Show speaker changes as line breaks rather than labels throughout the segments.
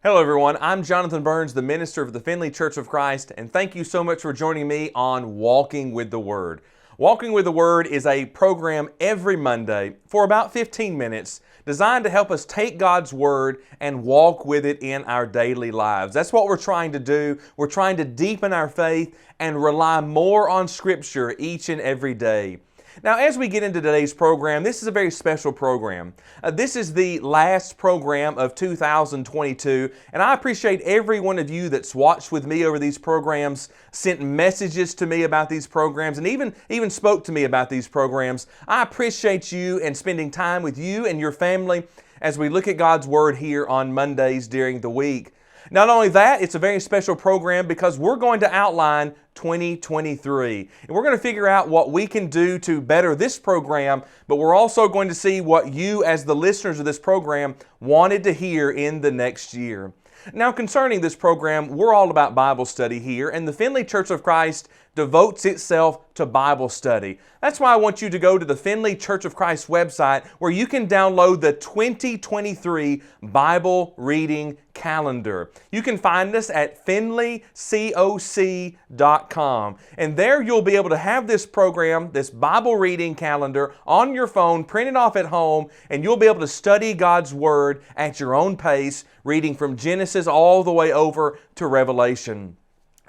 Hello everyone, I'm Jonathan Burns, the minister of the Findlay Church of Christ, and thank you so much for joining me on Walking with the Word. Walking with the Word is a program every Monday for about 15 minutes designed to help us take God's Word and walk with it in our daily lives. That's what we're trying to do. We're trying to deepen our faith and rely more on Scripture each and every day. Now, as we get into today's program, this is a very special program. This is the last program of 2022, and I appreciate every one of you that's watched with me over these programs, sent messages to me about these programs, and even spoke to me about these programs. I appreciate you and spending time with you and your family as we look at God's Word here on Mondays during the week. Not only that, it's a very special program because we're going to outline 2023. And we're going to figure out what we can do to better this program, but we're also going to see what you as the listeners of this program wanted to hear in the next year. Now, concerning this program, we're all about Bible study here, and the Findlay Church of Christ devotes itself to Bible study. That's why I want you to go to the Findlay Church of Christ website where you can download the 2023 Bible Reading Calendar. You can find us at findlaycoc.com, and there you'll be able to have this program, this Bible Reading Calendar, on your phone, printed off at home, and you'll be able to study God's Word at your own pace, reading from Genesis all the way over to Revelation.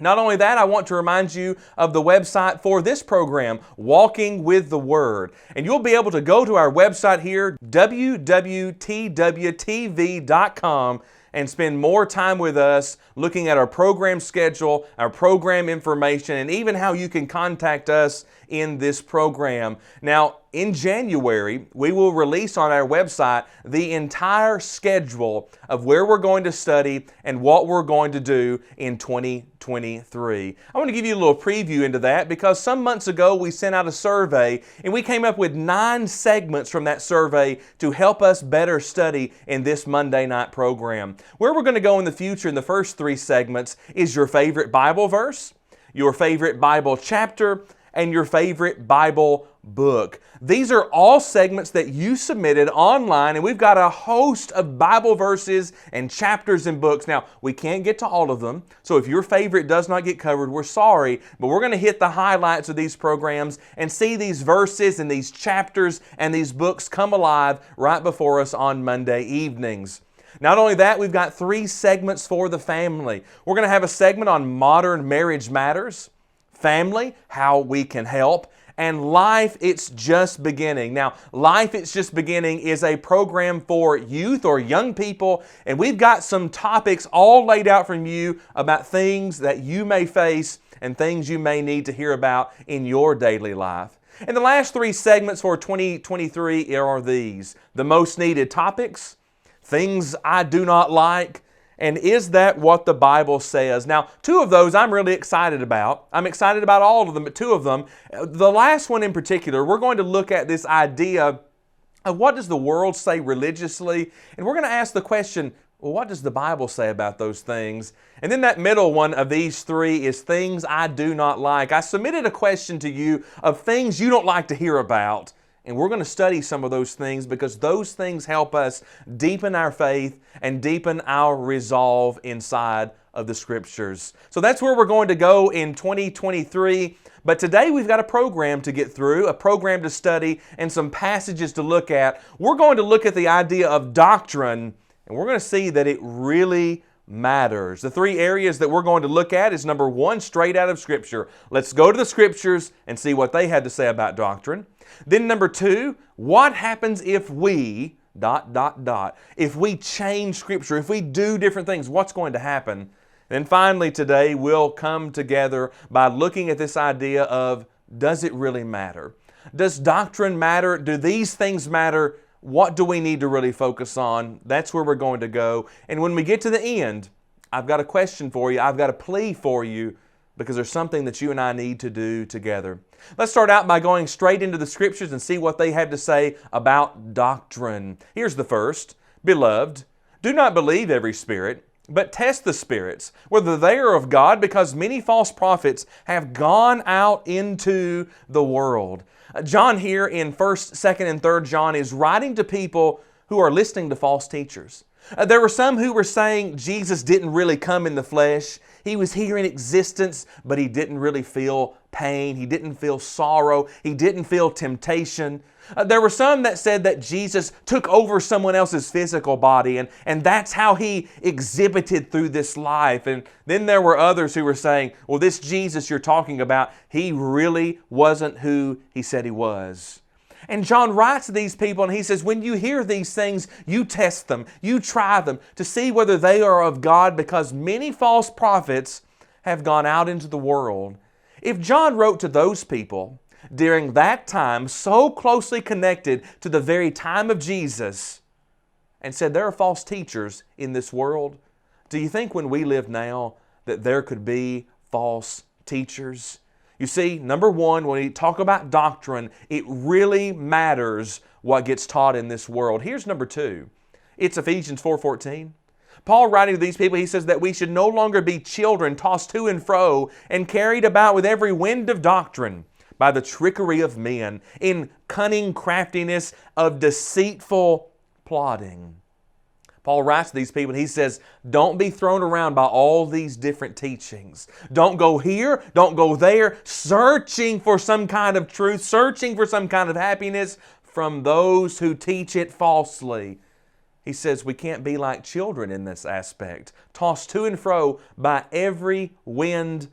Not only that, I want to remind you of the website for this program, Walking with the Word. And you'll be able to go to our website here, www.twtv.com, and spend more time with us looking at our program schedule, our program information, and even how you can contact us in this program. Now, in January, we will release on our website the entire schedule of where we're going to study and what we're going to do in 2023. I want to give you a little preview into that because some months ago we sent out a survey and we came up with 9 segments from that survey to help us better study in this Monday night program. Where we're going to go in the future in the first 3 segments is your favorite Bible verse, your favorite Bible chapter, and your favorite Bible book. These are all segments that you submitted online, and we've got a host of Bible verses and chapters and books. Now, we can't get to all of them, so if your favorite does not get covered, we're sorry, but we're going to hit the highlights of these programs and see these verses and these chapters and these books come alive right before us on Monday evenings. Not only that, we've got 3 segments for the family. We're going to have a segment on modern marriage matters, family, how we can help, and Life, It's Just Beginning. Now, Life, It's Just Beginning is a program for youth or young people, and we've got some topics all laid out from you about things that you may face and things you may need to hear about in your daily life. And the last 3 segments for 2023 are these: the most needed topics, things I do not like, and is that what the Bible says? Now, 2 of those I'm really excited about. I'm excited about all of them, but 2 of them. The last one in particular, we're going to look at this idea of what does the world say religiously, and we're going to ask the question, well, what does the Bible say about those things? And then that middle one of these 3 is things I do not like. I submitted a question to you of things you don't like to hear about. And we're going to study some of those things because those things help us deepen our faith and deepen our resolve inside of the Scriptures. So that's where we're going to go in 2023. But today we've got a program to get through, a program to study, and some passages to look at. We're going to look at the idea of doctrine, and we're going to see that it really matters. The 3 areas that we're going to look at is number 1, straight out of Scripture. Let's go to the Scriptures and see what they had to say about doctrine. Then number 2, what happens if we ... If we change Scripture, if we do different things, what's going to happen? And finally today we'll come together by looking at this idea of, does it really matter? Does doctrine matter? Do these things matter? What do we need to really focus on? That's where we're going to go. And when we get to the end, I've got a question for you. I've got a plea for you because there's something that you and I need to do together. Let's start out by going straight into the Scriptures and see what they have to say about doctrine. Here's the first. Beloved, do not believe every spirit, but test the spirits, whether they are of God, because many false prophets have gone out into the world. John here in 1st, 2nd, and 3rd John is writing to people who are listening to false teachers. There were some who were saying Jesus didn't really come in the flesh. He was here in existence, but He didn't really feel pain. He didn't feel sorrow. He didn't feel temptation. There were some that said that Jesus took over someone else's physical body, and that's how He exhibited through this life. And then there were others who were saying, well, this Jesus you're talking about, He really wasn't who He said He was. And John writes to these people and he says, when you hear these things, you test them, you try them to see whether they are of God, because many false prophets have gone out into the world. If John wrote to those people during that time, so closely connected to the very time of Jesus, and said there are false teachers in this world, do you think when we live now that there could be false teachers? You see, number one, when we talk about doctrine, it really matters what gets taught in this world. Here's number two. It's Ephesians 4:14. Paul writing to these people, he says that we should no longer be children tossed to and fro and carried about with every wind of doctrine by the trickery of men, in cunning craftiness of deceitful plotting. Paul writes to these people and he says, don't be thrown around by all these different teachings. Don't go here, don't go there, searching for some kind of truth, searching for some kind of happiness from those who teach it falsely. He says we can't be like children in this aspect, tossed to and fro by every wind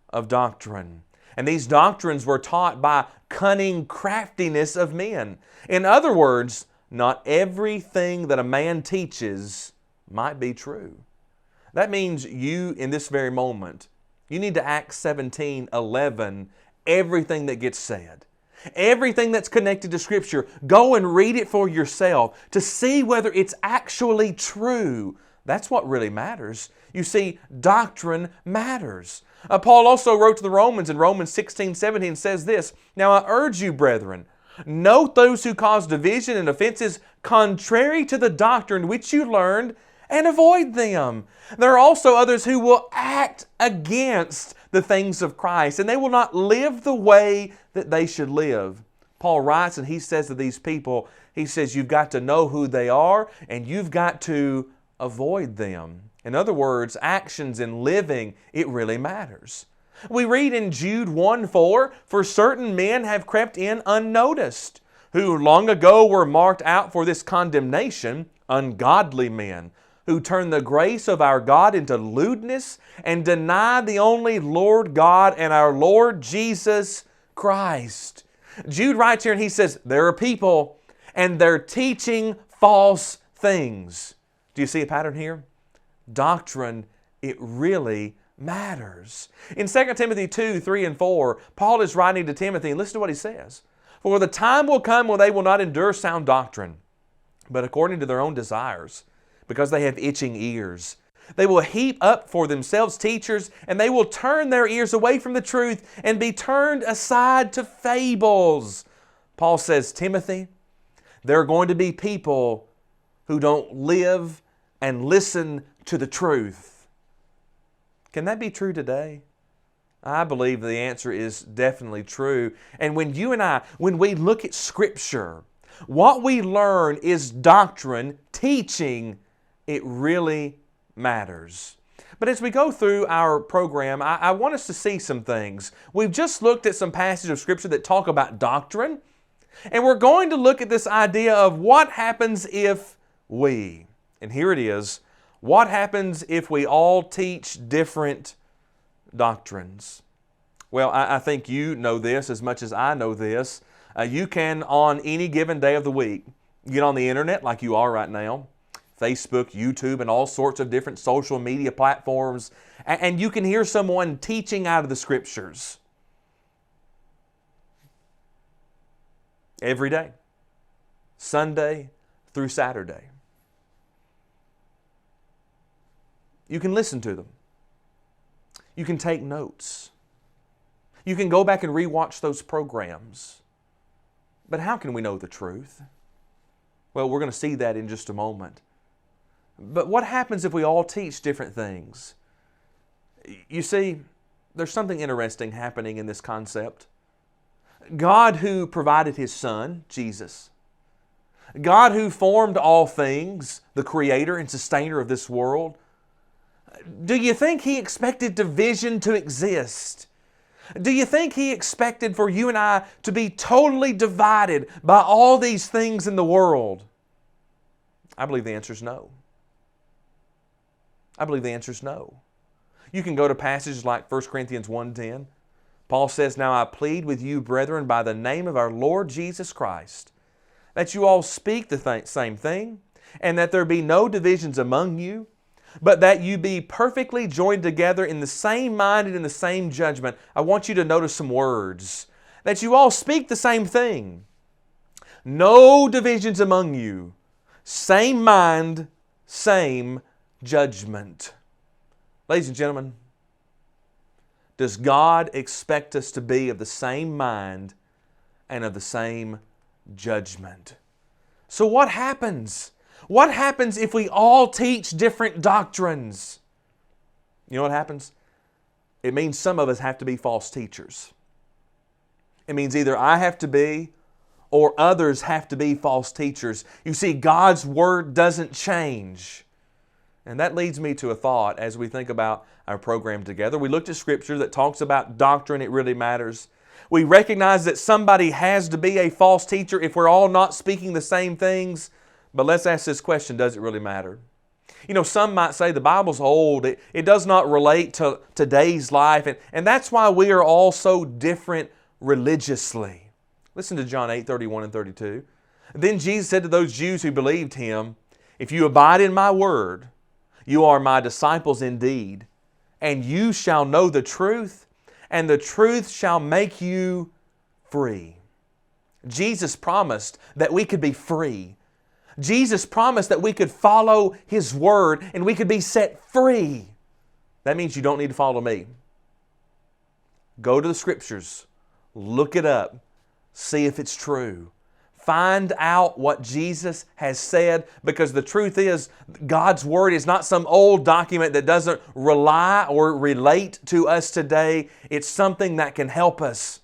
of doctrine. And these doctrines were taught by cunning craftiness of men. In other words, not everything that a man teaches might be true. That means you, in this very moment, you need to Acts 17:11 everything that gets said. Everything that's connected to Scripture, go and read it for yourself to see whether it's actually true. That's what really matters. You see, doctrine matters. Paul also wrote to the Romans in Romans 16:17 says this, now I urge you, brethren, note those who cause division and offenses contrary to the doctrine which you learned, and avoid them. There are also others who will act against the things of Christ, and they will not live the way that they should live. Paul writes and he says to these people, he says you've got to know who they are and you've got to avoid them. In other words, actions and living, it really matters. We read in Jude 1:4, for certain men have crept in unnoticed, who long ago were marked out for this condemnation, ungodly men, who turn the grace of our God into lewdness and deny the only Lord God and our Lord Jesus Christ. Jude writes here and he says, there are people and they're teaching false things. Do you see a pattern here? Doctrine, it really matters. In 2 Timothy 2:3 and 4, Paul is writing to Timothy, and listen to what he says. For the time will come when they will not endure sound doctrine, but according to their own desires, because they have itching ears. They will heap up for themselves teachers, and they will turn their ears away from the truth and be turned aside to fables. Paul says, Timothy, there are going to be people who don't live and listen to the truth. Can that be true today? I believe the answer is definitely true. And when you and I, when we look at Scripture, what we learn is doctrine, teaching. It really matters. But as we go through our program, I want us to see some things. We've just looked at some passages of Scripture that talk about doctrine. And we're going to look at this idea of what happens if we, and here it is, what happens if we all teach different doctrines? Well, I think you know this as much as I know this. You can, on any given day of the week, get on the internet like you are right now, Facebook, YouTube, and all sorts of different social media platforms, and you can hear someone teaching out of the Scriptures every day, Sunday through Saturday. You can listen to them. You can take notes. You can go back and rewatch those programs. But how can we know the truth? Well, we're going to see that in just a moment. But what happens if we all teach different things? You see, there's something interesting happening in this concept. God, who provided His Son, Jesus, God who formed all things, the creator and sustainer of this world, do you think He expected division to exist? Do you think He expected for you and I to be totally divided by all these things in the world? I believe the answer is no. I believe the answer is no. You can go to passages like 1 Corinthians 1:10. Paul says, "Now I plead with you, brethren, by the name of our Lord Jesus Christ, that you all speak the same thing, and that there be no divisions among you, but that you be perfectly joined together in the same mind and in the same judgment." I want you to notice some words. That you all speak the same thing. No divisions among you. Same mind, same judgment. Ladies and gentlemen, does God expect us to be of the same mind and of the same judgment? So what happens? What happens if we all teach different doctrines? You know what happens? It means some of us have to be false teachers. It means either I have to be or others have to be false teachers. You see, God's Word doesn't change. And that leads me to a thought as we think about our program together. We looked at Scripture that talks about doctrine. It really matters. We recognize that somebody has to be a false teacher if we're all not speaking the same things. But let's ask this question, does it really matter? You know, some might say the Bible's old. It does not relate to today's life. And that's why we are all so different religiously. Listen to John 8:31 and 32. Then Jesus said to those Jews who believed Him, "If you abide in my word, you are my disciples indeed, and you shall know the truth, and the truth shall make you free." Jesus promised that we could be free. Jesus promised that we could follow His Word and we could be set free. That means you don't need to follow me. Go to the Scriptures, look it up, see if it's true. Find out what Jesus has said, because the truth is, God's Word is not some old document that doesn't rely or relate to us today. It's something that can help us.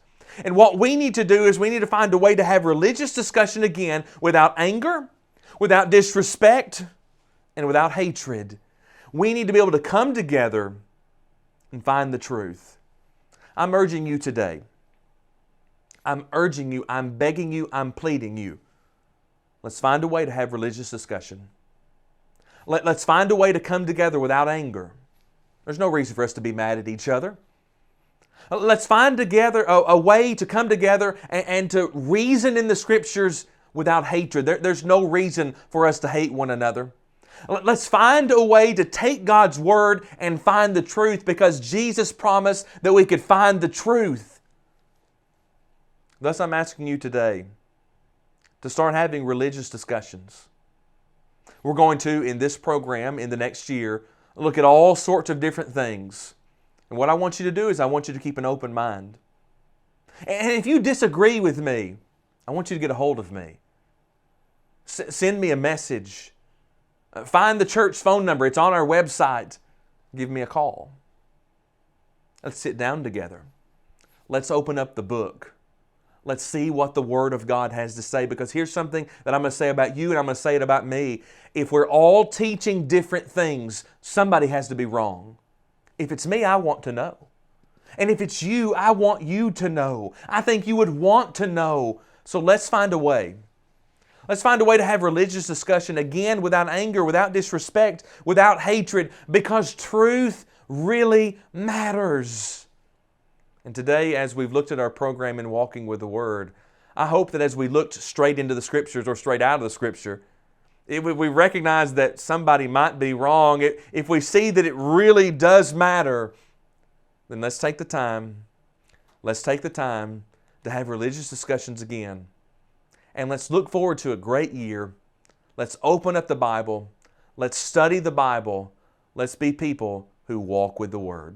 And what we need to do is we need to find a way to have religious discussion again without anger, without disrespect, and without hatred. We need to be able to come together and find the truth. I'm urging you today. I'm urging you, I'm begging you, I'm pleading you. Let's find a way to have religious discussion. Let's find a way to come together without anger. There's no reason for us to be mad at each other. Let's find together a way to come together and to reason in the Scriptures without hatred. There's no reason for us to hate one another. Let's find a way to take God's Word and find the truth, because Jesus promised that we could find the truth. Thus, I'm asking you today to start having religious discussions. We're going to, in this program, in the next year, look at all sorts of different things. And what I want you to do is I want you to keep an open mind. And if you disagree with me, I want you to get a hold of me. Send me a message. Find the church phone number. It's on our website. Give me a call. Let's sit down together. Let's open up the book. Let's see what the Word of God has to say, because here's something that I'm going to say about you and I'm going to say it about me. If we're all teaching different things, somebody has to be wrong. If it's me, I want to know. And if it's you, I want you to know. I think you would want to know. So let's find a way. Let's find a way to have religious discussion, again, without anger, without disrespect, without hatred, because truth really matters. And today, as we've looked at our program in Walking with the Word, I hope that as we looked straight into the Scriptures or straight out of the Scripture, we recognize that somebody might be wrong. If we see that it really does matter, then let's take the time. Let's take the time to have religious discussions again. And let's look forward to a great year. Let's open up the Bible. Let's study the Bible. Let's be people who walk with the Word.